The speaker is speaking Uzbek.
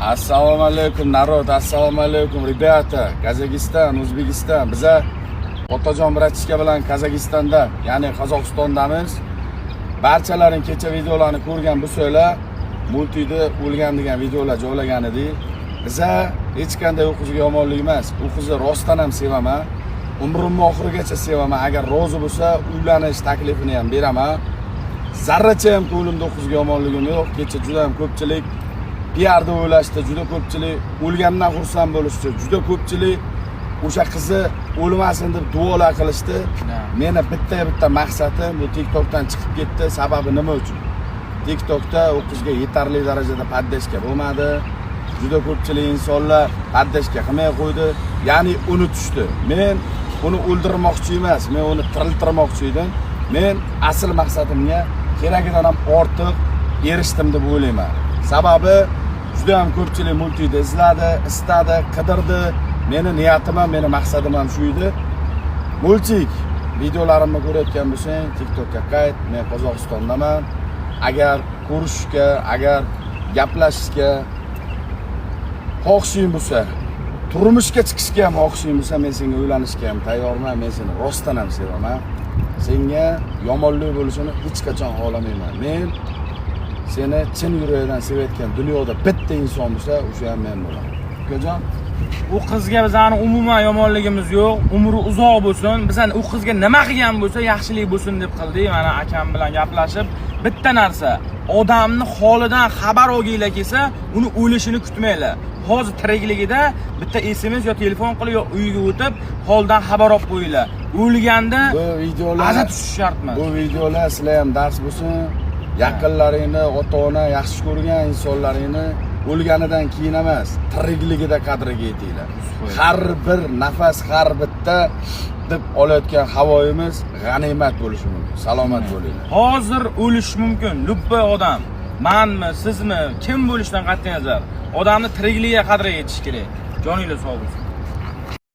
Assalomu alaykum narod, assalomu alaykum rебята. Kazakistan, O'zbekiston. Biza Otajon Bratishka bilan Kazakistanda, ya'ni Qozog'istondamiz. Barchalaring kecha videolarni ko'rgan bo'lsanglar, multida o'lgan degan videolar joylagan edik. Biza hech qanday u qizga yomonlik emas. U qizni rostdan ham sevaman. Umrimning oxirigacha sevaman. Agar rozi bo'lsa, uylanish taklifini ham beraman. Zarracha ham ko'nglimda u qizga yomonligim yo'q. Kecha juda ham ko'pchilik PRda o'ylashdi, juda ko'pchilik o'lgandan xursand bo'lishdi, juda ko'pchilik o'sha qizi o'lmasin deb duolar qilishdi. Meni bitta maqsadim bu TikTokdan chiqib ketdi. Sababi nima uchun? TikTokda u qizga yetarli darajada paddashga bo'lmadi. Juda ko'pchilik insonlar paddashga qilmay qo'ydi, ya'ni unutishdi. Men uni o'ldirmoqchi emas, men uni tiriltirmoqchi edim. Men asl maqsadimga keragidan ham ortiq erishdim deb o'ylayman. Sababi juda ham ko'pchilik multida izladi, istadi, qidirdi. Meni niyatim ham, meni maqsadim ham shu edi. Multik videolarimni ko'rayotgan bo'lsang, TikTokka qayt. Men Qozog'istondaman. Agar ko'rishishga, agar gaplashishga xohishing bo'lsa, turmushga chiqishga ham xohishing bo'lsa, men senga uylanishga ham tayyorman. Men seni rostdan ham sevaman. Senga yomonlik bo'lishini hech qachon xohlamayman. Men seni chin yurakdan sevayotgan dunyoda bitta inson bo'lsa, o'sha ham men bo'laman. Ukajon, u qizga bizning umuman yomonligimiz yo'q. Umri uzoq bo'lsin. Bizlar u qizga nima qilgan bo'lsa, yaxshilik bo'lsin deb qildik. Mana akam bilan gaplashib, bitta narsa, odamni holidan xabar olginglar kelsa, uni o'lishini kutmanglar. Hozir tirikligida bitta SMS yo telefon qilib yo uyiga o'tib, holdan xabar olib qo'yinglar. O'lganda bu videolar azat tushish shart emas. Bu videolar sizlar ham dars bo'lsin. Yaqinlaringni, ota-ona yaxshi ko'rgan insonlaringni o'lganidan keyin emas, tirikligida qadriga yetinglar. Har bir nafas, har bitta deb olayotgan havoyimiz g'animat bo'lishi mumkin. Salomat bo'linglar. Hozir o'lish mumkin. Lubboy odam, manmi, sizmi, kim bo'lishidan qat'iy nazar, odamni tirikligiga qadriga yetish kerak. Joninglar sog' bo'lsin.